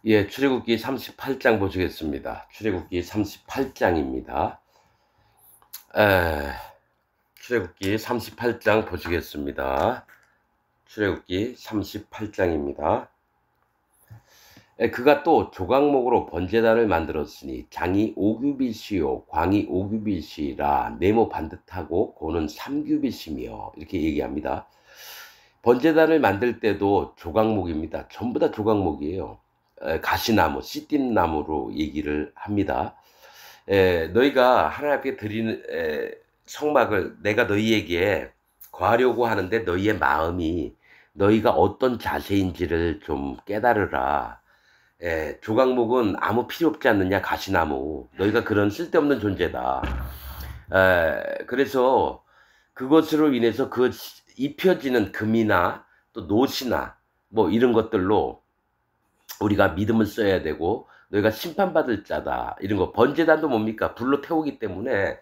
예, 출애굽기 38장 보시겠습니다. 출애굽기 38장입니다. 출애굽기 38장 보시겠습니다. 출애굽기 38장입니다. 그가 또 조각목으로 번제단을 만들었으니 장이 5규빗이요 광이 5규빗이라 네모 반듯하고 고는 3규빗이며 이렇게 얘기합니다. 번제단을 만들 때도 조각목입니다. 전부 다 조각목이에요. 가시나무, 씨띠나무로 얘기를 합니다. 너희가 하나님 앞에 드리는 성막을 내가 너희에게 구하려고 하는데 너희의 마음이 너희가 어떤 자세인지를 좀 깨달으라. 조각목은 아무 필요 없지 않느냐, 가시나무. 너희가 그런 쓸데없는 존재다. 그래서 그것으로 인해서 그 입혀지는 금이나 또 노시나 뭐 이런 것들로 우리가 믿음을 써야 되고 너희가 심판받을 자다. 이런 거. 번제단도 뭡니까? 불로 태우기 때문에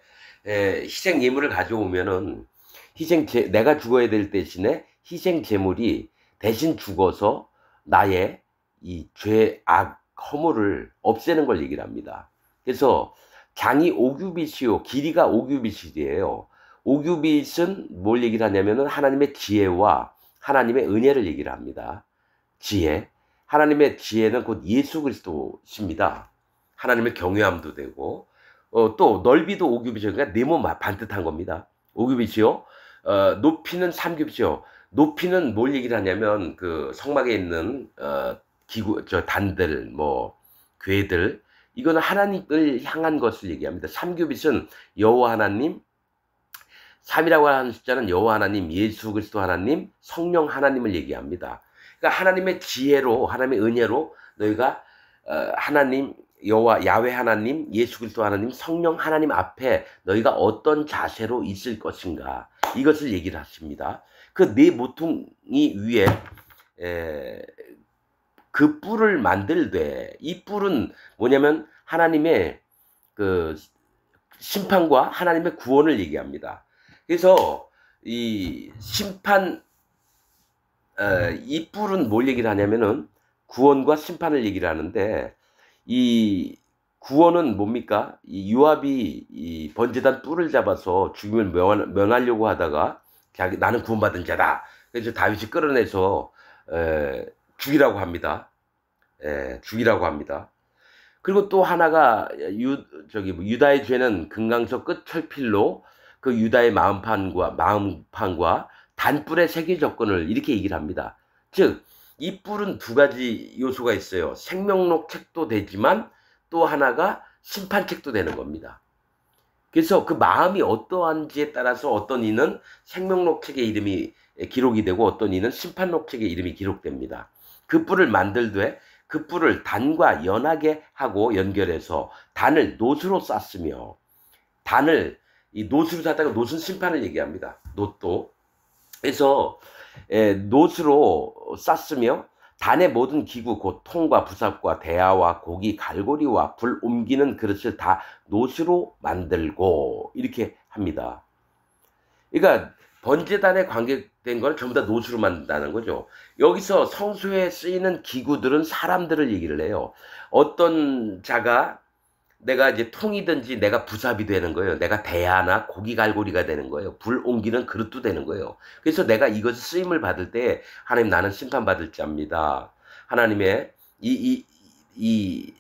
희생 예물을 가져오면은 내가 죽어야 될 대신에 희생 제물이 대신 죽어서 나의 이 죄, 악, 허물을 없애는 걸 얘기를 합니다. 그래서 장이 5규빗이요 길이가 5규빗이에요. 5규빗은 뭘 얘기를 하냐면은 하나님의 지혜와 하나님의 은혜를 얘기를 합니다. 지혜. 하나님의 지혜는 곧 예수 그리스도십니다. 하나님의 경외함도 되고, 또 넓이도 5규빗이요. 그러니까 네모 반듯한 겁니다. 5규빗이요. 높이는 3규빗이요. 높이는 뭘 얘기를 하냐면 그 성막에 있는 단들, 뭐 궤들, 이거는 하나님을 향한 것을 얘기합니다. 3규빗은 여호와 하나님, 3이라고 하는 숫자는 여호와 하나님, 예수 그리스도 하나님, 성령 하나님을 얘기합니다. 그러니까 하나님의 지혜로, 하나님의 은혜로 너희가 하나님, 여호와 야훼 하나님, 예수 그리스도 하나님, 성령 하나님 앞에 너희가 어떤 자세로 있을 것인가, 이것을 얘기를 하십니다. 그 네 모퉁이 위에 그 뿔을 만들되, 이 뿔은 뭐냐면 하나님의 그 심판과 하나님의 구원을 얘기합니다. 그래서 이 심판, 이 뿔은 뭘 얘기를 하냐면은 구원과 심판을 얘기를 하는데, 이 구원은 뭡니까? 이 요압이 이 번제단 뿔을 잡아서 죽임을 면하려고 하다가 나는 구원받은 자다. 그래서 다윗이 끌어내서 죽이라고 합니다. 죽이라고 합니다. 그리고 또 하나가 유다의 죄는 금강석 끝철필로 그 유다의 마음판과 단뿔의 세계 접근을 이렇게 얘기를 합니다. 즉, 이 뿔은 두 가지 요소가 있어요. 생명록 책도 되지만 또 하나가 심판책도 되는 겁니다. 그래서 그 마음이 어떠한지에 따라서 어떤 이는 생명록 책의 이름이 기록이 되고 어떤 이는 심판록 책의 이름이 기록됩니다. 그 뿔을 만들되 그 뿔을 단과 연하게 하고 연결해서 단을 놋으로 쌌으며, 단을 이 놋으로 쌌다가 놋은 심판을 얘기합니다. 놋도. 그래서 놋으로 쌌으며 단의 모든 기구 곧 통과 부삽과 대야와 고기 갈고리와 불 옮기는 그릇을 다 놋으로 만들고 이렇게 합니다. 그러니까 번제단에 관계된 걸 전부 다 놋으로 만든다는 거죠. 여기서 성소에 쓰이는 기구들은 사람들을 얘기를 해요. 어떤 자가 내가 이제 통이든지 내가 부삽이 되는 거예요. 내가 대야나 고기 갈고리가 되는 거예요. 불 옮기는 그릇도 되는 거예요. 그래서 내가 이것을 쓰임을 받을 때 하나님, 나는 심판받을 자입니다. 하나님의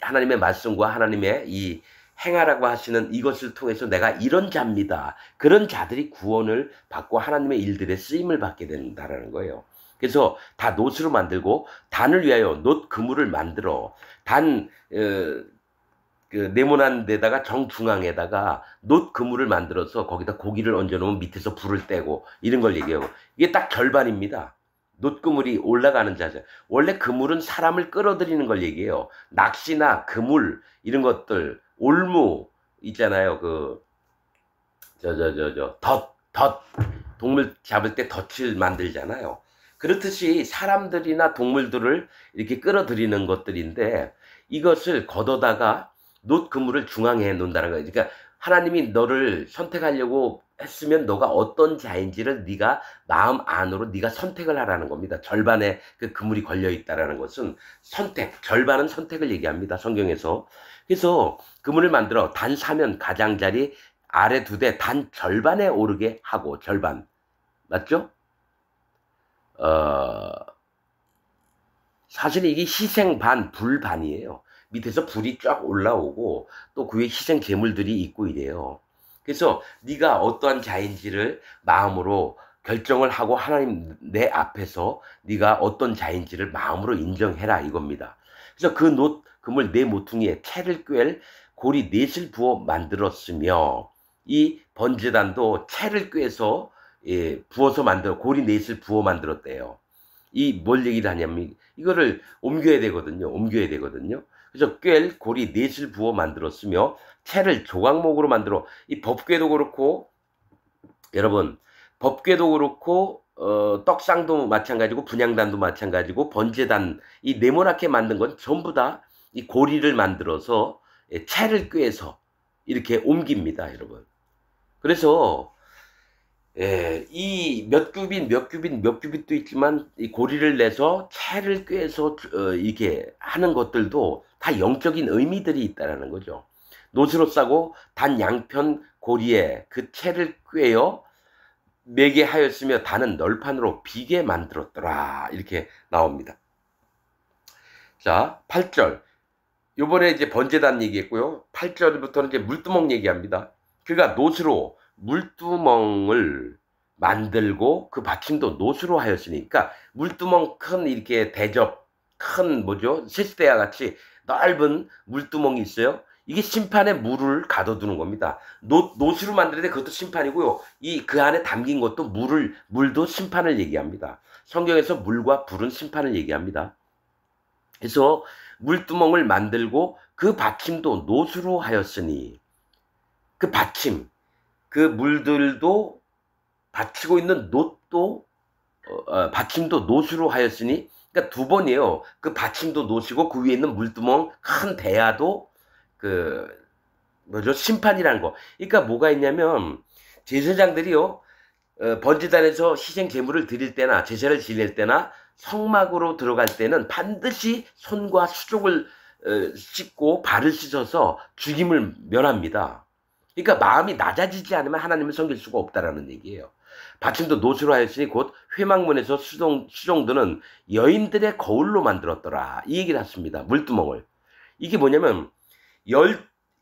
하나님의 말씀과 하나님의 이 행하라고 하시는 이것을 통해서 내가 이런 자입니다. 그런 자들이 구원을 받고 하나님의 일들에 쓰임을 받게 된다는 거예요. 그래서 다 놋으로 만들고 단을 위하여 놋 그물을 만들어 그 네모난 데다가 정중앙에다가 놋 그물을 만들어서 거기다 고기를 얹어놓으면 밑에서 불을 떼고 이런 걸 얘기하고, 이게 딱 절반입니다. 놋 그물이 올라가는 자세. 원래 그물은 사람을 끌어들이는 걸 얘기해요. 낚시나 그물 이런 것들, 올무 있잖아요. 덫 동물 잡을 때 덫을 만들잖아요. 그렇듯이 사람들이나 동물들을 이렇게 끌어들이는 것들인데, 이것을 걷어다가 놋 그물을 중앙에 놓는다는 거예요. 그러니까 하나님이 너를 선택하려고 했으면 너가 어떤 자인지를 네가 마음 안으로 네가 선택을 하라는 겁니다. 절반의 그 그물이 걸려 있다라는 것은 선택, 절반은 선택을 얘기합니다. 성경에서. 그래서 그물을 만들어 단 사면 가장자리 아래 두 대 단 절반에 오르게 하고 절반. 맞죠? 사실 이게 희생 반, 불 반이에요. 밑에서 불이 쫙 올라오고 또 그 위에 희생 제물들이 있고 이래요. 그래서 네가 어떠한 자인지를 마음으로 결정을 하고 하나님 내 앞에서 네가 어떤 자인지를 마음으로 인정해라 이겁니다. 그래서 그 그물 네 모퉁이에 채를 꿰 고리 넷을 부어 만들었으며 이 번제단도 채를 꿰서 부어서 만들어 고리 넷을 부어 만들었대요. 이 뭘 얘기를 하냐면 이거를 옮겨야 되거든요. 옮겨야 되거든요. 그래서 꿰 고리 넷을 부어 만들었으며 채를 조각목으로 만들어 이 법궤도 그렇고 여러분 법궤도 그렇고 떡상도 마찬가지고 분향단도 마찬가지고 번제단 이 네모나게 만든 건 전부 다 이 고리를 만들어서 채를 꿰서 이렇게 옮깁니다, 여러분. 그래서 이 몇 규빗도 있지만 이 고리를 내서 채를 꿰서 이게 하는 것들도 다 영적인 의미들이 있다라는 거죠. 노스로 싸고 단 양편 고리에 그 채를 꿰어 매게 하였으며 단은 널판으로 비게 만들었더라. 이렇게 나옵니다. 자, 8절. 요번에 이제 번제단 얘기했고요. 8절부터는 이제 물두멍 얘기합니다. 그가 노스로 물두멍을 만들고 그 받침도 노스로 하였으니, 그러니까 물두멍 큰 이렇게 대접, 큰 뭐죠? 세스대와 같이 넓은 물두멍이 있어요. 이게 심판에 물을 가둬두는 겁니다. 노스로 만드는데 그것도 심판이고요. 그 안에 담긴 것도 물도 심판을 얘기합니다. 성경에서 물과 불은 심판을 얘기합니다. 그래서 물두멍을 만들고 그 받침도 노수로 하였으니 그 받침, 그 물들도 받치고 있는 놋도 받침도 노수로 하였으니 그러니까 두 번이에요. 그 받침도 노시고 그 위에 있는 물두멍 큰 대야도 그 뭐죠? 심판이라는 거. 그러니까 뭐가 있냐면 제사장들이요. 번제단에서 희생 제물을 드릴 때나 제사를 지낼 때나 성막으로 들어갈 때는 반드시 손과 수족을 씻고 발을 씻어서 죽임을 면합니다. 그러니까 마음이 낮아지지 않으면 하나님을 섬길 수가 없다라는 얘기예요. 받침도 노수로 하였으니 곧 회막문에서 수종드는 여인들의 거울로 만들었더라. 이 얘기를 했습니다. 물두멍을. 이게 뭐냐면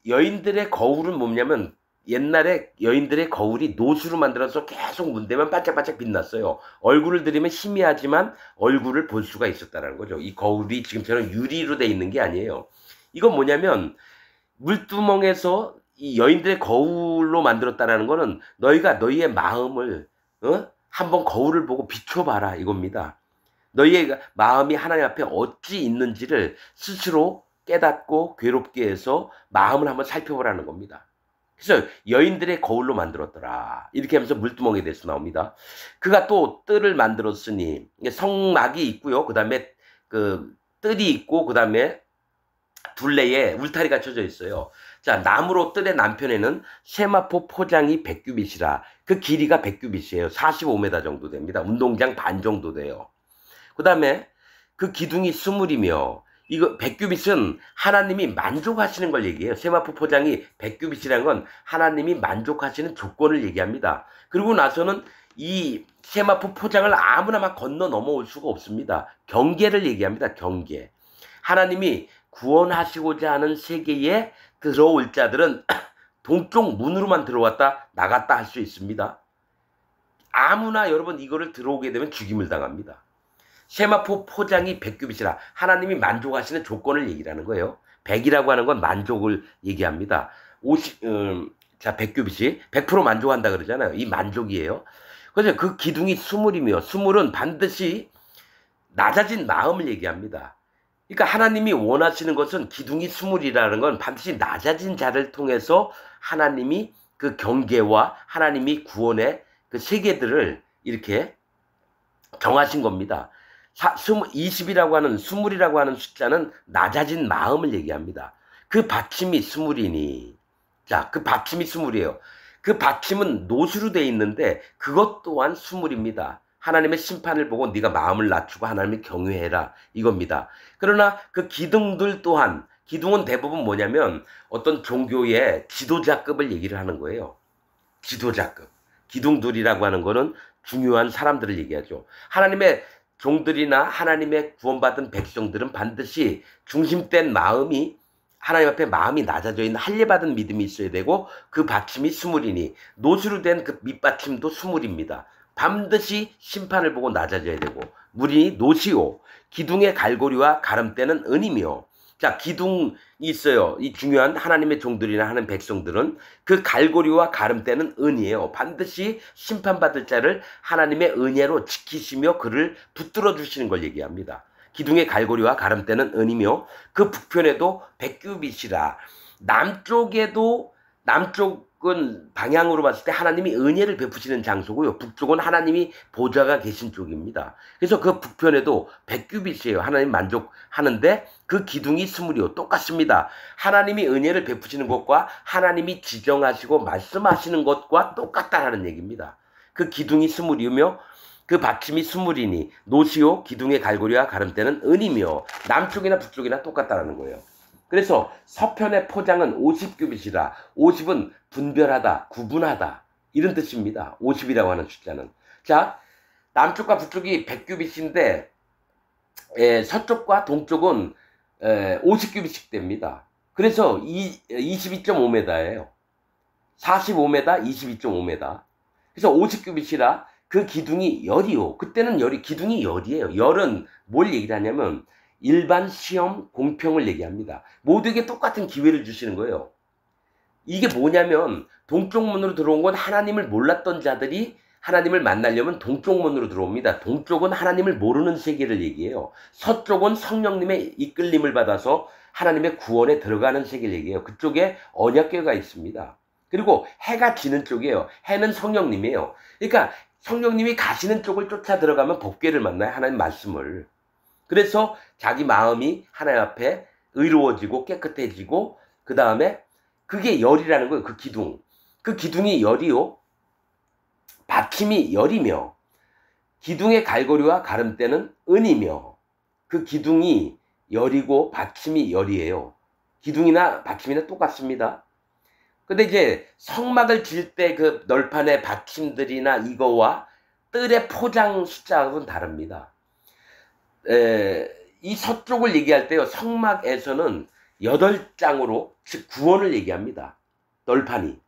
여인들의 거울은 뭐냐면 옛날에 여인들의 거울이 노수로 만들어서 계속 문대면 반짝반짝 빛났어요. 얼굴을 들이면 희미하지만 얼굴을 볼 수가 있었다는 거죠. 이 거울이 지금처럼 유리로 돼 있는 게 아니에요. 이건 뭐냐면 물두멍에서 이 여인들의 거울로 만들었다는 거는 너희가 너희의 마음을 한번 거울을 보고 비춰봐라 이겁니다. 너희의 마음이 하나님 앞에 어찌 있는지를 스스로 깨닫고 괴롭게 해서 마음을 한번 살펴보라는 겁니다. 그래서 여인들의 거울로 만들었더라. 이렇게 하면서 물두멍에 대해서 나옵니다. 그가 또 뜰을 만들었으니 성막이 있고요. 그 다음에 그 뜰이 있고 그 다음에 둘레에 울타리가 쳐져 있어요. 자, 나무로 뜰의 남편에는 세마포 포장이 100규빗이라 그 길이가 100규빗이에요. 45m 정도 됩니다. 운동장 반 정도 돼요. 그 다음에 그 기둥이 20이며 이거 100규빗은 하나님이 만족하시는 걸 얘기해요. 세마포 포장이 100규빗이라는 건 하나님이 만족하시는 조건을 얘기합니다. 그리고 나서는 이 세마포 포장을 아무나 막 건너 넘어올 수가 없습니다. 경계를 얘기합니다. 경계. 하나님이 구원하시고자 하는 세계에 들어올 자들은 동쪽 문으로만 들어왔다 나갔다 할 수 있습니다. 아무나 여러분 이거를 들어오게 되면 죽임을 당합니다. 세마포 포장이 100규빗이라 하나님이 만족하시는 조건을 얘기하는 거예요. 100이라고 하는 건 만족을 얘기합니다. 100규빗이 100% 만족한다 그러잖아요. 이 만족이에요. 그래서 그 기둥이 수물이며 수물은 반드시 낮아진 마음을 얘기합니다. 그러니까 하나님이 원하시는 것은 기둥이 수물이라는 건 반드시 낮아진 자를 통해서 하나님이 그 경계와 하나님이 구원의 그 세계들을 이렇게 정하신 겁니다. 20이라고 하는 수물이라고 하는 숫자는 낮아진 마음을 얘기합니다. 그 받침이 수물이니 자, 그 받침이 수물이에요. 그 받침은 노수로 돼 있는데 그것 또한 수물입니다. 하나님의 심판을 보고 네가 마음을 낮추고 하나님을 경외해라 이겁니다. 그러나 그 기둥들 또한, 기둥은 대부분 뭐냐면 어떤 종교의 지도자급을 얘기를 하는 거예요. 지도자급. 기둥들이라고 하는 거는 중요한 사람들을 얘기하죠. 하나님의 종들이나 하나님의 구원받은 백성들은 반드시 중심된 마음이, 하나님 앞에 마음이 낮아져 있는 할례받은 믿음이 있어야 되고, 그 받침이 수물이니 노수로 된 그 밑받침도 수물입니다. 반드시 심판을 보고 낮아져야 되고, 물이니 노시오, 기둥의 갈고리와 가름대는 은이며. 자, 기둥이 있어요. 이 중요한 하나님의 종들이나 하는 백성들은 그 갈고리와 가름대는 은이에요. 반드시 심판받을 자를 하나님의 은혜로 지키시며 그를 붙들어 주시는 걸 얘기합니다. 기둥의 갈고리와 가름대는 은이며 그 북편에도 백규빗이라. 남쪽은 방향으로 봤을 때 하나님이 은혜를 베푸시는 장소고요. 북쪽은 하나님이 보좌가 계신 쪽입니다. 그래서 그 북편에도 백규빗이에요. 하나님 만족하는데 그 기둥이 스물이요. 똑같습니다. 하나님이 은혜를 베푸시는 것과 하나님이 지정하시고 말씀하시는 것과 똑같다라는 얘기입니다. 그 기둥이 스물이며 그 받침이 수물이니 노시오, 기둥의 갈고리와 가름대는 은이며. 남쪽이나 북쪽이나 똑같다라는 거예요. 그래서 서편의 포장은 50규빗이라. 50은 분별하다, 구분하다 이런 뜻입니다. 50이라고 하는 숫자는. 자, 남쪽과 북쪽이 100규빗인데 서쪽과 동쪽은 50규빗씩 됩니다. 그래서 22.5m예요. 45m, 22.5m. 그래서 50규빗이라. 그 기둥이 열이요. 그때는 기둥이 열이에요. 열은 뭘 얘기를 하냐면 일반 시험 공평을 얘기합니다. 모두에게 똑같은 기회를 주시는 거예요. 이게 뭐냐면 동쪽 문으로 들어온 건 하나님을 몰랐던 자들이 하나님을 만나려면 동쪽 문으로 들어옵니다. 동쪽은 하나님을 모르는 세계를 얘기해요. 서쪽은 성령님의 이끌림을 받아서 하나님의 구원에 들어가는 세계를 얘기해요. 그쪽에 언약궤가 있습니다. 그리고 해가 지는 쪽이에요. 해는 성령님이에요. 그러니까 성령님이 가시는 쪽을 쫓아 들어가면 법궤를 만나요. 하나님 말씀을. 그래서 자기 마음이 하나님 앞에 의로워지고 깨끗해지고, 그 다음에 그게 열이라는 거예요. 그 기둥. 그 기둥이 열이요. 받침이 열이며 기둥의 갈고리와 가름대는 은이며. 그 기둥이 열이고 받침이 열이에요. 기둥이나 받침이나 똑같습니다. 근데 이제 성막을 질 때 그 널판의 받침들이나 이거와 뜰의 포장 숫자하고는 다릅니다. 이 서쪽을 얘기할 때요, 성막에서는 8장으로, 즉 9원을 얘기합니다. 널판이.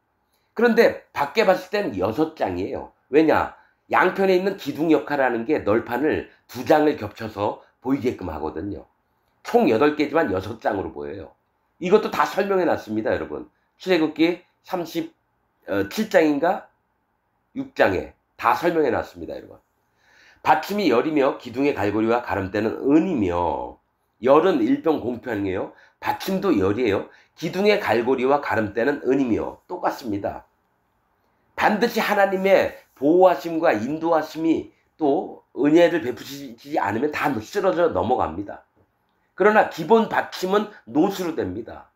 그런데 밖에 봤을 때는 6장이에요. 왜냐? 양편에 있는 기둥 역할을 하는 게 널판을 2장을 겹쳐서 보이게끔 하거든요. 총 8개지만 6장으로 보여요. 이것도 다 설명해 놨습니다, 여러분. 출애굽기 37장인가 6장에 다 설명해 놨습니다, 여러분. 받침이 열이며 기둥의 갈고리와 가름대는 은이며. 열은 일평 공평이에요. 받침도 열이에요. 기둥의 갈고리와 가름대는 은이며. 똑같습니다. 반드시 하나님의 보호하심과 인도하심이 또 은혜를 베푸시지 않으면 다 쓰러져 넘어갑니다. 그러나 기본 받침은 노수로 됩니다.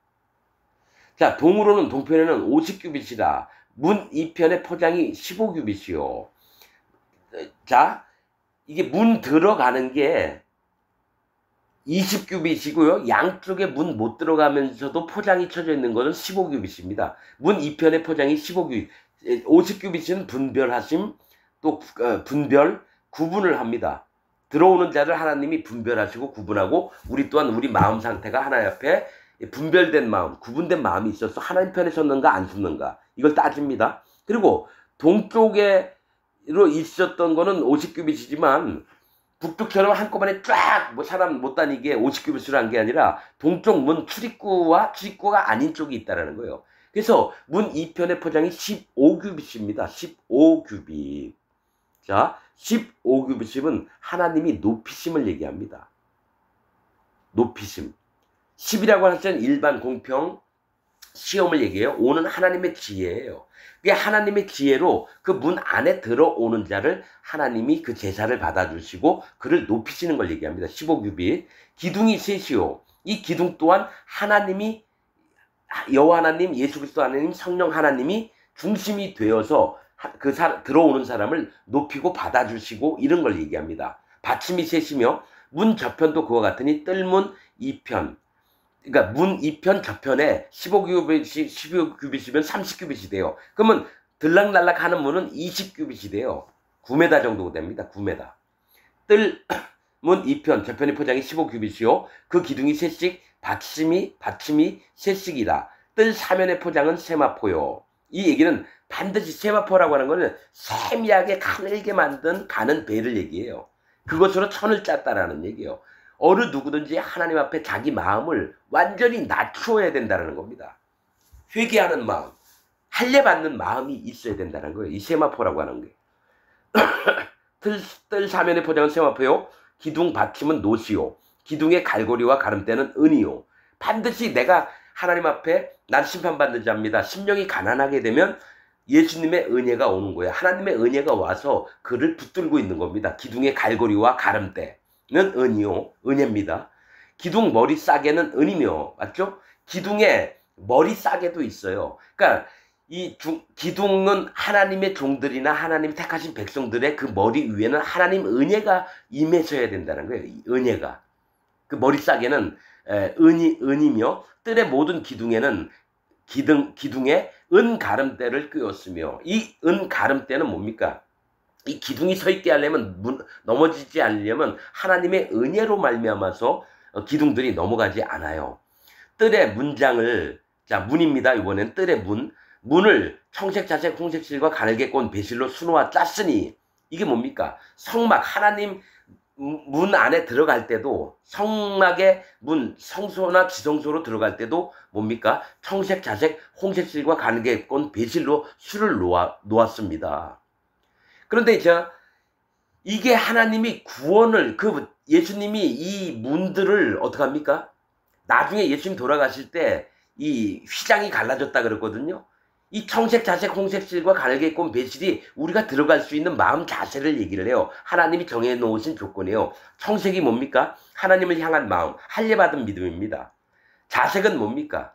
자, 동으로는 동편에는 50규빗이라. 문 2편의 포장이 15규빗이요. 자, 이게 문 들어가는 게 20규빗이고요. 양쪽에 문 못 들어가면서도 포장이 쳐져 있는 것은 15규빗입니다. 문 2편의 포장이 15규빗. 50규빗은 분별하심, 또 분별, 구분을 합니다. 들어오는 자를 하나님이 분별하시고 구분하고, 우리 또한 우리 마음 상태가 하나님 앞에 분별된 마음, 구분된 마음이 있어서 하나님 편에 섰는가 안 섰는가 이걸 따집니다. 그리고 동쪽으로 있었던 거는 50규빗이지만 북쪽처럼 한꺼번에 쫙 사람 못 다니게 50규빗으로 한 게 아니라 동쪽 문 출입구와 출입구가 아닌 쪽이 있다라는 거예요. 그래서 문 2편의 포장이 15규빗입니다. 15규빗. 자, 15규빗은 하나님이 높이심을 얘기합니다. 높이심. 10이라고 할 때는 일반 공평 시험을 얘기해요. 5는 하나님의 지혜예요. 그게 하나님의 지혜로 그 문 안에 들어오는 자를 하나님이 그 제사를 받아주시고 그를 높이시는 걸 얘기합니다. 15규빗. 기둥이 셋이요. 이 기둥 또한 하나님이 여호와 하나님, 예수 그리스도 하나님, 성령 하나님이 중심이 되어서 들어오는 사람을 높이고 받아주시고 이런 걸 얘기합니다. 받침이 셋이며 문 저편도 그와 같으니 뜰문 2편, 그러니까 문 2편 저편에 15규빗이면 30규빗이 돼요. 그러면 들락날락 하는 문은 20규빗이 돼요. 9m 정도 됩니다. 9m. 뜰문 2편 저편의 포장이 15규빗이요. 그 기둥이 셋씩, 받침이 셋씩이라. 뜰 사면의 포장은 세마포요. 이 얘기는 반드시 세마포라고 하는 것은 세미하게 가늘게 만든 가는 배를 얘기해요. 그것으로 천을 짰다라는 얘기예요. 어느 누구든지 하나님 앞에 자기 마음을 완전히 낮추어야 된다는 겁니다. 회개하는 마음, 할례받는 마음이 있어야 된다는 거예요. 이 세마포라고 하는 게. 뜰 사면의 포장은 세마포요. 기둥 받침은 노시요. 기둥의 갈고리와 가름대는 은이요. 반드시 내가 하나님 앞에 난 심판받는 자입니다. 심령이 가난하게 되면 예수님의 은혜가 오는 거예요. 하나님의 은혜가 와서 그를 붙들고 있는 겁니다. 기둥의 갈고리와 가름대는 은이요. 은혜입니다. 기둥 머리 싸개는 은이며, 맞죠? 기둥에 머리 싸개도 있어요. 그러니까 기둥은 하나님의 종들이나 하나님 택하신 백성들의 그 머리 위에는 하나님 은혜가 임해서야 된다는 거예요. 은혜가. 그 머리 싸개는 은이며, 뜰의 모든 기둥에는 기둥에 은 가름대를 꿰었으며, 이 은 가름대는 뭡니까? 이 기둥이 서 있게 하려면, 넘어지지 않으려면 하나님의 은혜로 말미암아서 기둥들이 넘어가지 않아요. 뜰의 문장을, 자, 문입니다. 이번엔 뜰의 문을 청색, 자색, 홍색 실과 가늘게 꼰 배실로 수놓아 짰으니, 이게 뭡니까? 성막, 하나님 문 안에 들어갈 때도, 성막의 문, 성소나 지성소로 들어갈 때도 뭡니까? 청색, 자색, 홍색 실과 가늘게 꼰 배실로 수를 놓았습니다. 그런데 이게 하나님이 구원을, 예수님이 이 문들을 어떡합니까? 나중에 예수님 돌아가실 때 이 휘장이 갈라졌다 그랬거든요. 이 청색, 자색, 홍색 실과 가늘게 꼰 배실이 우리가 들어갈 수 있는 마음 자세를 얘기를 해요. 하나님이 정해놓으신 조건이에요. 청색이 뭡니까? 하나님을 향한 마음, 할례받은 믿음입니다. 자색은 뭡니까?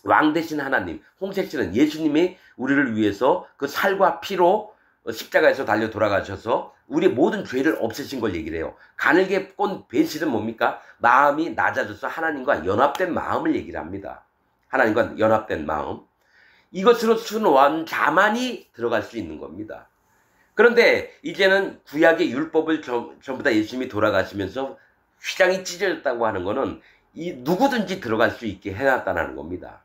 왕 대신 하나님. 홍색 실은 예수님이 우리를 위해서 그 살과 피로 십자가에서 달려 돌아가셔서 우리의 모든 죄를 없애신 걸 얘기를 해요. 가늘게 꼰 배실은 뭡니까? 마음이 낮아져서 하나님과 연합된 마음을 얘기를 합니다. 하나님과 연합된 마음. 이것으로 수놓은 자만이 들어갈 수 있는 겁니다. 그런데 이제는 구약의 율법을 전부 다 예수님이 돌아가시면서 휘장이 찢어졌다고 하는 것은 누구든지 들어갈 수 있게 해놨다는 겁니다.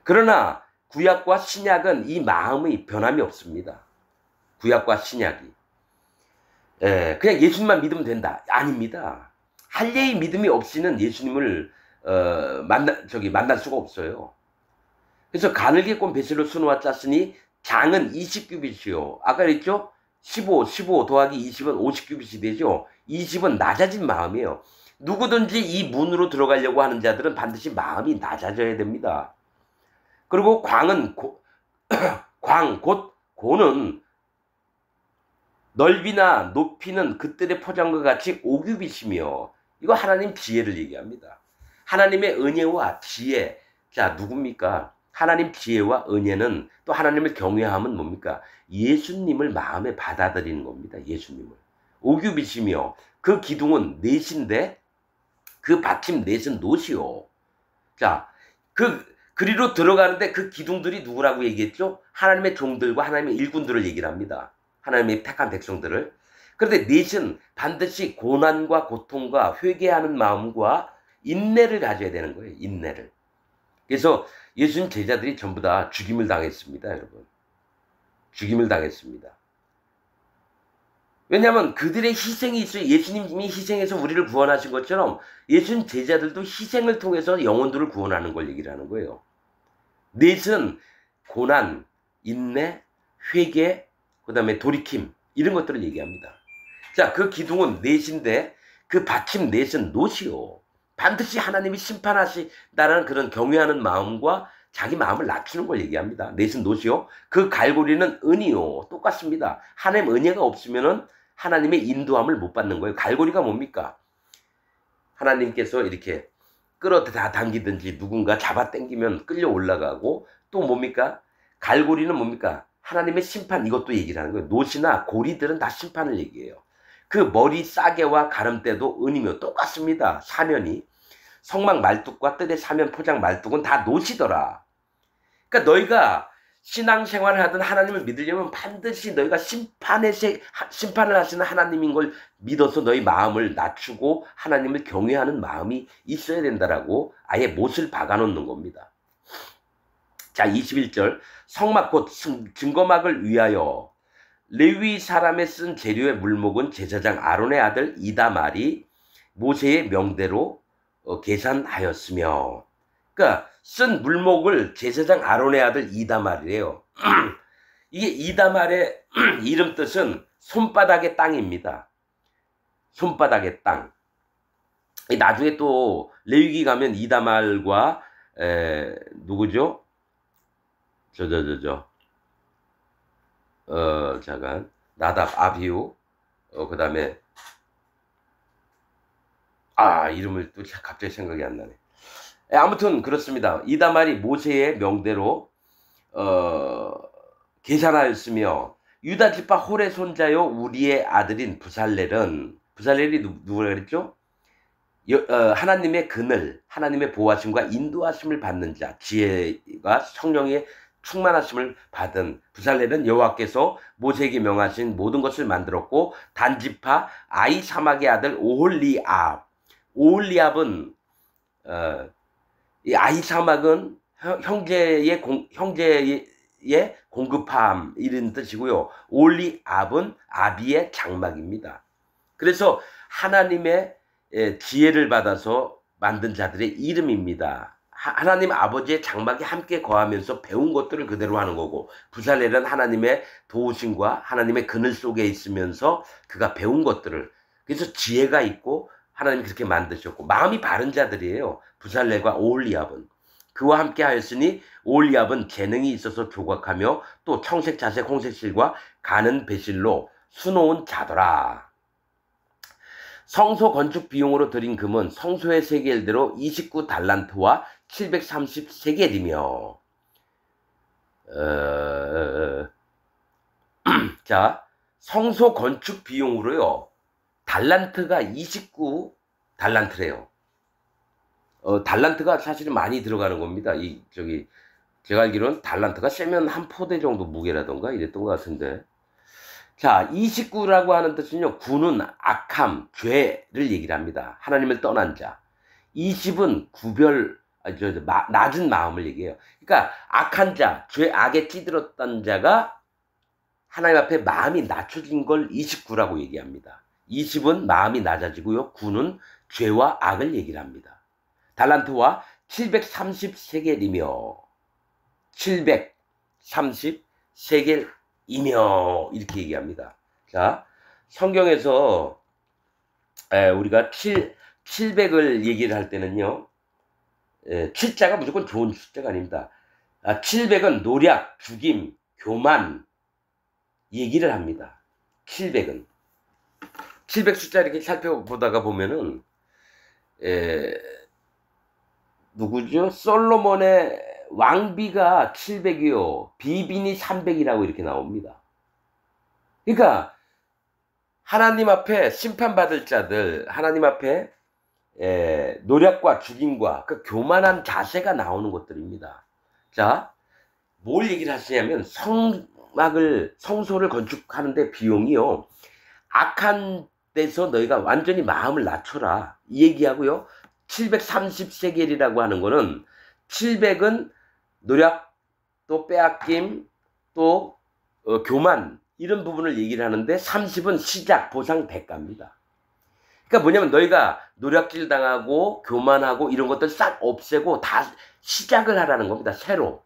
그러나 구약과 신약은 이 마음의 변함이 없습니다. 구약과 신약이. 그냥 예수님만 믿으면 된다. 아닙니다. 할례의 믿음이 없이는 예수님을 만날 수가 없어요. 그래서 가늘게 꼰 배실로 수놓아 짰으니 장은 20규빗이요. 아까 그랬죠? 15 더하기 20은 50규빗이 되죠. 20은 낮아진 마음이에요. 누구든지 이 문으로 들어가려고 하는 자들은 반드시 마음이 낮아져야 됩니다. 그리고 광은 곧 고는 넓이나 높이는 그들의 포장과 같이 5규빗이며, 이거 하나님 지혜를 얘기합니다. 하나님의 은혜와 지혜. 자, 누굽니까? 하나님 지혜와 은혜는, 또 하나님을 경외함은 뭡니까? 예수님을 마음에 받아들이는 겁니다. 예수님을. 5규빗이며 그 기둥은 넷인데 그 받침 넷은 노시오. 자, 그리로 들어가는데 그 기둥들이 누구라고 얘기했죠? 하나님의 종들과 하나님의 일꾼들을 얘기를 합니다. 하나님의 택한 백성들을. 그런데 넷은 반드시 고난과 고통과 회개하는 마음과 인내를 가져야 되는 거예요. 인내를. 그래서 예수님 제자들이 전부 다 죽임을 당했습니다. 여러분. 죽임을 당했습니다. 왜냐하면 그들의 희생이 있어요. 예수님이 희생해서 우리를 구원하신 것처럼 예수님 제자들도 희생을 통해서 영혼들을 구원하는 걸 얘기를 하는 거예요. 넷은 고난, 인내, 회개, 그 다음에 돌이킴, 이런 것들을 얘기합니다. 자, 그 기둥은 넷인데 그 받침 넷은 노시오. 반드시 하나님이 심판하시다라는 그런 경외하는 마음과 자기 마음을 낮추는 걸 얘기합니다. 넷은 노시오. 그 갈고리는 은이요. 똑같습니다. 하나님 은혜가 없으면은 하나님의 인도함을 못 받는 거예요. 갈고리가 뭡니까? 하나님께서 이렇게 끌어당기든지 누군가 잡아당기면 끌려 올라가고, 또 뭡니까? 갈고리는 뭡니까? 하나님의 심판, 이것도 얘기를 하는 거예요. 노시나 고리들은 다 심판을 얘기해요. 그 머리 싸개와 가름대도 은이며 똑같습니다. 사면이. 성막 말뚝과 뜰의 사면 포장 말뚝은 다 노시더라. 그러니까 너희가 신앙생활을 하든 하나님을 믿으려면 반드시 너희가 심판을 하시는 하나님인 걸 믿어서 너희 마음을 낮추고 하나님을 경외하는 마음이 있어야 된다라고 아예 못을 박아놓는 겁니다. 자, 21절. 성막 곧 증거막을 위하여 레위 사람의 쓴 재료의 물목은 제사장 아론의 아들 이다말이 모세의 명대로 계산하였으며, 그러니까 쓴 물목을 제사장 아론의 아들 이다말이래요. 이게 이다말의 이름 뜻은 손바닥의 땅입니다. 손바닥의 땅. 나중에 또 레위기 가면 이다말과 누구죠? 잠깐. 나답, 아비후, 그 다음에, 이름을 또 갑자기 생각이 안 나네. 아무튼 그렇습니다. 이다말이 모세의 명대로, 계산하였으며, 유다 지파 홀의 손자요, 우리의 아들인 부살렐이 누구라 그랬죠? 하나님의 그늘, 하나님의 보호하심과 인도하심을 받는 자, 지혜가 성령의 충만하심을 받은 부살렐은 여호와께서 모세에게 명하신 모든 것을 만들었고, 단지파 아히사막의 아들 오홀리압은 이 아히사막은 형제의 공급함 이런 뜻이고요. 오홀리압은 아비의 장막입니다. 그래서 하나님의 지혜를 받아서 만든 자들의 이름입니다. 하나님 아버지의 장막이 함께 거하면서 배운 것들을 그대로 하는 거고, 부살렐은 하나님의 도우심과 하나님의 그늘 속에 있으면서 그가 배운 것들을, 그래서 지혜가 있고 하나님이 그렇게 만드셨고 마음이 바른 자들이에요. 부살렐과 오홀리압은. 그와 함께 하였으니 오홀리압은 재능이 있어서 조각하며 또 청색, 자색, 홍색실과 가는 배실로 수놓은 자더라. 성소 건축 비용으로 들인 금은 성소의 세겔대로 29달란트와 730세겔이며, 자, 성소 건축 비용으로요, 달란트가 29달란트래요. 달란트가 사실은 많이 들어가는 겁니다. 제가 알기로는 달란트가 세면 한 포대 정도 무게라던가 이랬던 것 같은데. 자, 29라고 하는 뜻은요, 구는 악함, 죄를 얘기를 합니다. 하나님을 떠난 자. 20은 낮은 마음을 얘기해요. 그러니까 악한 자, 악에 찌들었던 자가 하나님 앞에 마음이 낮춰진 걸 29라고 얘기합니다. 20은 마음이 낮아지고요, 9는 죄와 악을 얘기를 합니다. 달란트와 730세겔이며 730세겔이며 이렇게 얘기합니다. 자, 성경에서 우리가 700을 얘기를 할 때는요, 7자가 무조건 좋은 숫자가 아닙니다. 700은 노략, 죽임, 교만 얘기를 합니다. 700은 700 숫자 이렇게 살펴보다가 보면은 누구죠? 솔로몬의 왕비가 700이요, 비빈이 300이라고 이렇게 나옵니다. 그러니까 하나님 앞에 심판받을 자들, 하나님 앞에 노략과 죽임과 그 교만한 자세가 나오는 것들입니다. 자, 뭘 얘기를 하시냐면 성소를 건축하는데 비용이요, 악한 데서 너희가 완전히 마음을 낮춰라 이 얘기하고요, 730세겔이라고 하는 거는 700은 노략, 또 빼앗김, 또 교만 이런 부분을 얘기를 하는데, 30은 시작, 보상, 대가입니다. 그러니까 뭐냐면 너희가 노략질 당하고 교만하고 이런 것들 싹 없애고 다 시작을 하라는 겁니다. 새로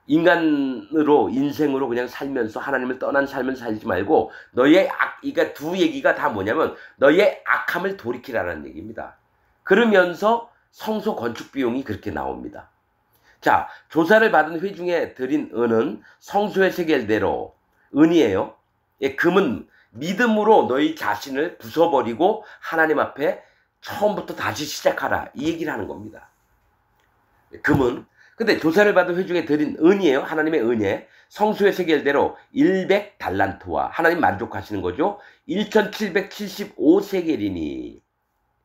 인생으로 그냥 살면서 하나님을 떠난 삶을 살지 말고 너희의 그러니까 두 얘기가 다 뭐냐면 너희의 악함을 돌이키라는 얘기입니다. 그러면서 성소 건축 비용이 그렇게 나옵니다. 자, 조사를 받은 회중에 드린 은은 성소의 세겔대로 은이에요. 금은 믿음으로 너희 자신을 부숴버리고 하나님 앞에 처음부터 다시 시작하라. 이 얘기를 하는 겁니다. 금은 근데 조사를 받은 회중에 드린 은이에요. 하나님의 은혜. 성수의 세겔대로 100달란트와 하나님 만족하시는 거죠. 1775세겔이니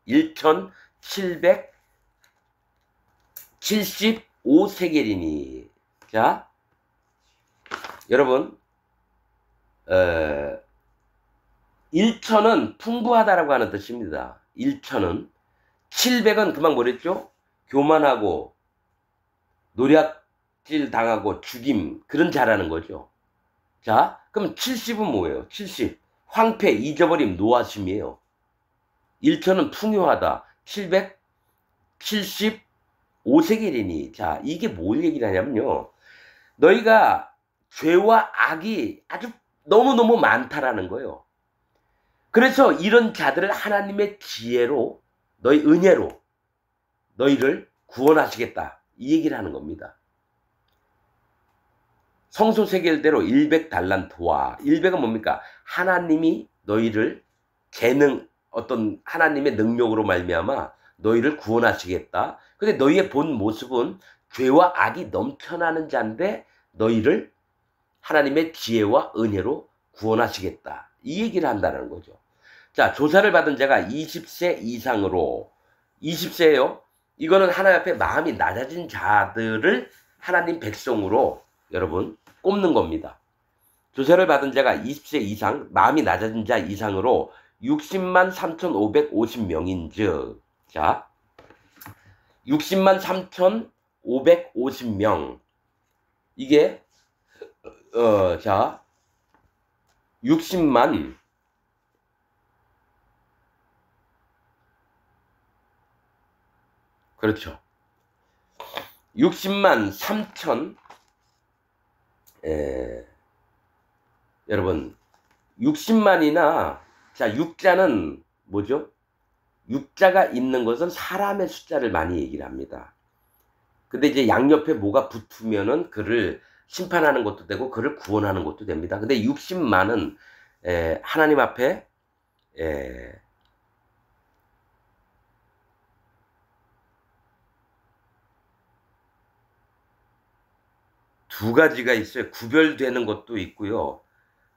1775세겔이니 자 여러분 1천은 풍부하다라고 하는 뜻입니다. 1천은 700은 금방 뭐랬죠? 교만하고 노략질 당하고 죽임 그런 자라는 거죠. 자 그럼 70은 뭐예요? 70 황폐 잊어버림 노하심이에요. 1천은 풍요하다. 775세겔이니 자 이게 뭘 얘기를 하냐면요. 너희가 죄와 악이 아주 너무너무 많다라는 거예요. 그래서 이런 자들을 하나님의 지혜로 너희 은혜로 너희를 구원하시겠다. 이 얘기를 하는 겁니다. 성소 세겔대로 100달란트와 100은 뭡니까? 하나님이 너희를 어떤 하나님의 능력으로 말미암아 너희를 구원하시겠다. 근데 너희의 본 모습은 죄와 악이 넘쳐나는 자인데 너희를 하나님의 지혜와 은혜로 구원하시겠다. 이 얘기를 한다는 거죠. 자, 조사를 받은 자가 20세 이상으로 20세예요. 이거는 하나님 앞에 마음이 낮아진 자들을 하나님 백성으로 여러분 꼽는 겁니다. 조사를 받은 자가 20세 이상, 마음이 낮아진 자 이상으로 60만 3,550명인즉 자 60만 3,550명 이게 자 60만 그렇죠. 60만 3천 여러분 60만이나 자 6자는 뭐죠? 6자가 있는 것은 사람의 숫자를 많이 얘기를 합니다. 근데 이제 양옆에 뭐가 붙으면은 그를 심판하는 것도 되고 그를 구원하는 것도 됩니다. 근데 60만은 하나님 앞에 두 가지가 있어요. 구별되는 것도 있고요.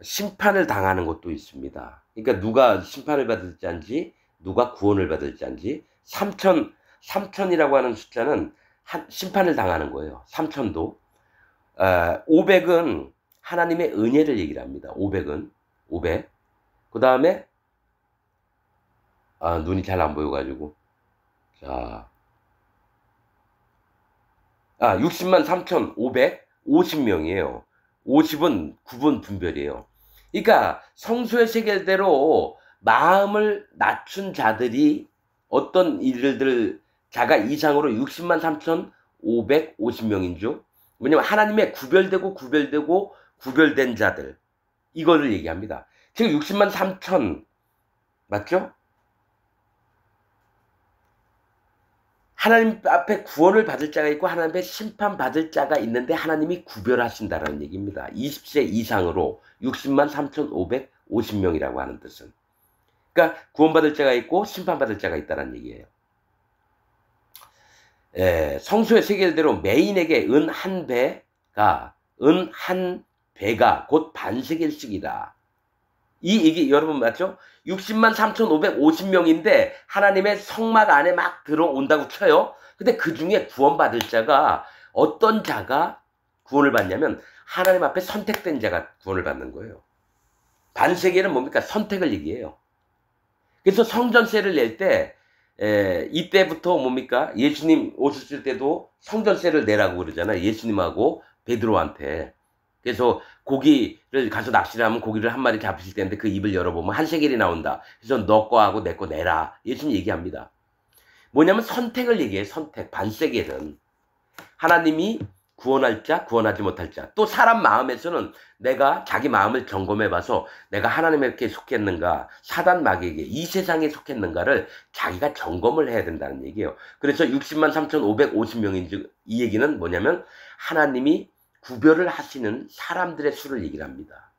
심판을 당하는 것도 있습니다. 그러니까 누가 심판을 받을 자인지 누가 구원을 받을 자인지 3천이라고 하는 숫자는 심판을 당하는 거예요. 3천도 500은 하나님의 은혜를 얘기를 합니다. 500은 500. 그 다음에 눈이 잘 안 보여가지고 자 60만 3,550명이에요. 50은 구분 분별이에요. 그러니까 성소의 세겔대로 마음을 낮춘 자들이 어떤 일들 자가 이상으로 60만 3,550명인죠. 왜냐면 하나님의 구별된 자들 이거를 얘기합니다. 지금 60만 3천 맞죠? 하나님 앞에 구원을 받을 자가 있고 하나님 앞에 심판받을 자가 있는데 하나님이 구별하신다는 얘기입니다. 20세 이상으로 60만 3,550명이라고 하는 뜻은. 그러니까 구원받을 자가 있고 심판받을 자가 있다는 얘기예요. 성수의 세겔대로 매인에게 은 한 배가 곧 반세겔씩이다. 이 얘기 여러분 맞죠? 60만 3,550명인데 하나님의 성막 안에 막 들어온다고 쳐요. 근데 그 중에 구원받을 자가 어떤 자가 구원을 받냐면 하나님 앞에 선택된 자가 구원을 받는 거예요. 반세겔은 뭡니까? 선택을 얘기해요. 그래서 성전세를 낼 때 이때부터 뭡니까? 예수님 오셨을 때도 성전세를 내라고 그러잖아요. 예수님하고 베드로한테. 그래서 고기를 가서 낚시를 하면 고기를 한 마리 잡으실 텐데 그 입을 열어보면 한 세겔이 나온다. 그래서 너 거하고 내 거 내라. 예수님 얘기합니다. 뭐냐면 선택을 얘기해요. 선택. 반세겔은. 하나님이 구원할 자, 구원하지 못할 자. 또 사람 마음에서는 내가 자기 마음을 점검해봐서 내가 하나님에게 속했는가, 사단 마귀에게 이 세상에 속했는가를 자기가 점검을 해야 된다는 얘기예요. 그래서 60만 3,550명인 이 얘기는 뭐냐면 하나님이 구별을 하시는 사람들의 수를 얘기를 합니다.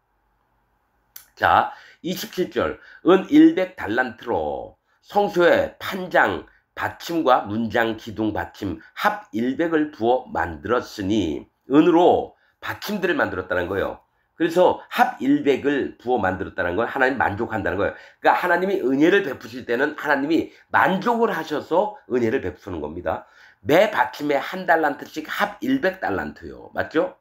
자, 27절 은 100달란트로 성소에 판장, 받침과 문장, 기둥, 받침 합 100을 부어 만들었으니 은으로 받침들을 만들었다는 거예요. 그래서 합 100을 부어 만들었다는 건 하나님 만족한다는 거예요. 그러니까 하나님이 은혜를 베푸실 때는 하나님이 만족을 하셔서 은혜를 베푸는 겁니다. 매 받침에 한 달란트씩 합 100달란트요. 맞죠?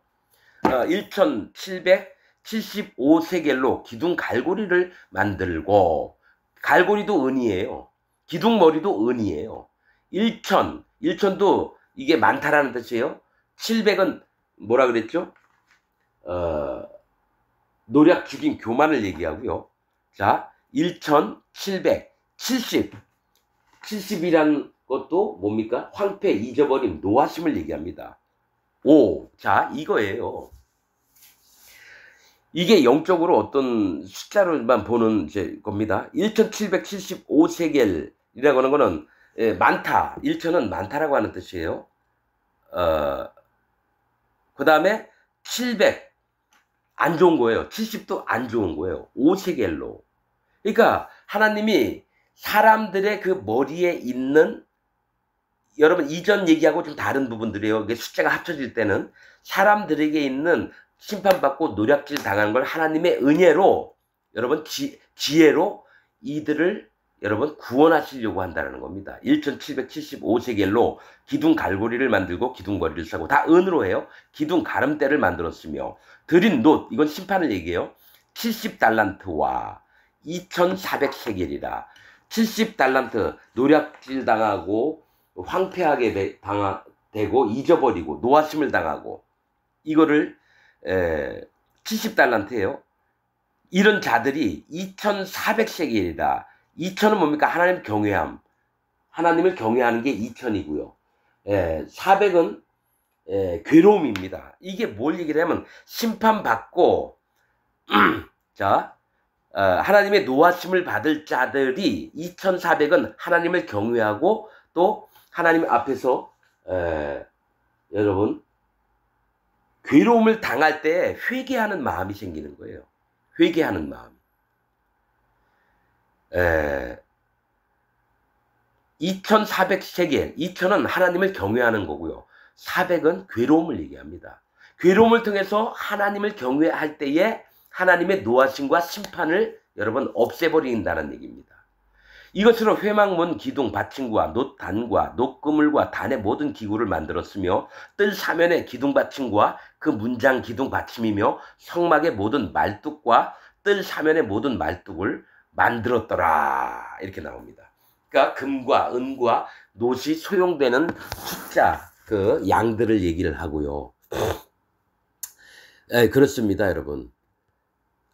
1775세겔로 기둥 갈고리를 만들고, 갈고리도 은이에요. 기둥머리도 은이에요. 1000도 이게 많다라는 뜻이에요. 700은 뭐라 그랬죠? 노략 죽인 교만을 얘기하고요. 자, 1770이라는 것도 뭡니까? 황폐, 잊어버림, 노하심을 얘기합니다. 자, 이거예요. 이게 영적으로 어떤 숫자로만 보는 겁니다. 1775세겔이라고 하는 거는 많다. 1000은 많다라고 하는 뜻이에요. 그 다음에 700 안 좋은 거예요. 70도 안 좋은 거예요. 5세겔로. 그러니까 하나님이 사람들의 그 머리에 있는, 여러분 이전 얘기하고 좀 다른 부분들이에요. 이게 숫자가 합쳐질 때는 사람들에게 있는 심판받고 노략질 당하는 걸 하나님의 은혜로, 여러분 지혜로 이들을 여러분 구원하시려고 한다는 겁니다. 1775세겔로 기둥 갈고리를 만들고 기둥머리를 싸고, 다 은으로 해요. 기둥 가름대를 만들었으며 드린 놋, 이건 심판을 얘기해요. 70달란트와 2400세겔이라. 70달란트, 노략질 당하고 황폐하게 되고 잊어버리고 노하심을 당하고, 이거를 70달란트예요. 이런 자들이 2400세겔이다. 2000은 뭡니까? 하나님 경외함. 하나님을 경외하는 게 2000이고요. 400은 괴로움입니다. 이게 뭘 얘기를 하면 심판받고 자, 하나님의 노하심을 받을 자들이 2400은 하나님을 경외하고 또 하나님 앞에서 여러분 괴로움을 당할 때 회개하는 마음이 생기는 거예요. 회개하는 마음. 2400세겔, 2000은 하나님을 경외하는 거고요. 400은 괴로움을 얘기합니다. 괴로움을 통해서 하나님을 경외할 때에 하나님의 노하심과 심판을 여러분 없애버린다는 얘기입니다. 이것으로 회막문 기둥 받침과 놋단과 놋그물과 단의 모든 기구를 만들었으며 뜰 사면의 기둥 받침과 그 문장 기둥 받침이며 성막의 모든 말뚝과 뜰 사면의 모든 말뚝을 만들었더라. 이렇게 나옵니다. 그러니까 금과 은과 놋이 소용되는 숫자, 그 양들을 얘기를 하고요. 그렇습니다, 여러분.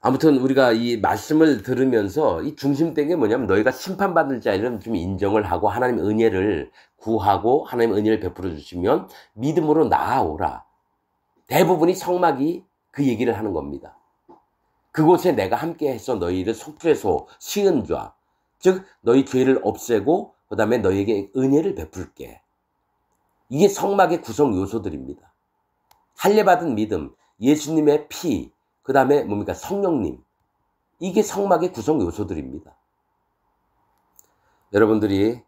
아무튼 우리가 이 말씀을 들으면서 이 중심된 게 뭐냐면, 너희가 심판받을 자들은 좀 인정을 하고 하나님 은혜를 구하고 하나님 은혜를 베풀어 주시면 믿음으로 나아오라. 대부분이 성막이 그 얘기를 하는 겁니다. 그곳에 내가 함께 해서 너희를 속죄소, 시은 죄, 즉 너희 죄를 없애고 그 다음에 너희에게 은혜를 베풀게. 이게 성막의 구성 요소들입니다. 할례받은 믿음, 예수님의 피, 그 다음에 뭡니까? 성령님. 이게 성막의 구성 요소들입니다. 여러분들이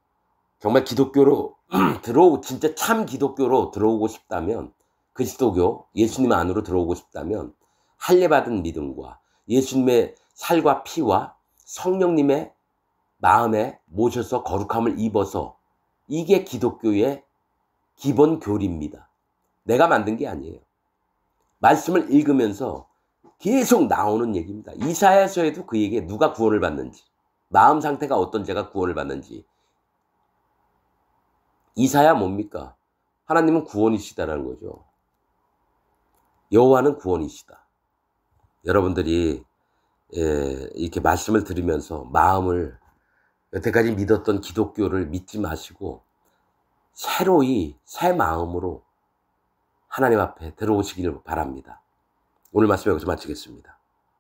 정말 기독교로 진짜 참 기독교로 들어오고 싶다면, 그리스도교, 예수님 안으로 들어오고 싶다면 할례받은 믿음과 예수님의 살과 피와 성령님의 마음에 모셔서 거룩함을 입어서, 이게 기독교의 기본 교리입니다. 내가 만든 게 아니에요. 말씀을 읽으면서 계속 나오는 얘기입니다. 이사야서에도 그 얘기에 누가 구원을 받는지, 마음 상태가 어떤 자가 구원을 받는지. 이사야 뭡니까? 하나님은 구원이시다라는 거죠. 여호와는 구원이시다. 여러분들이 이렇게 말씀을 들으면서 마음을, 여태까지 믿었던 기독교를 믿지 마시고 새로이 새 마음으로 하나님 앞에 들어오시기를 바랍니다. 오늘 말씀 여기서 마치겠습니다.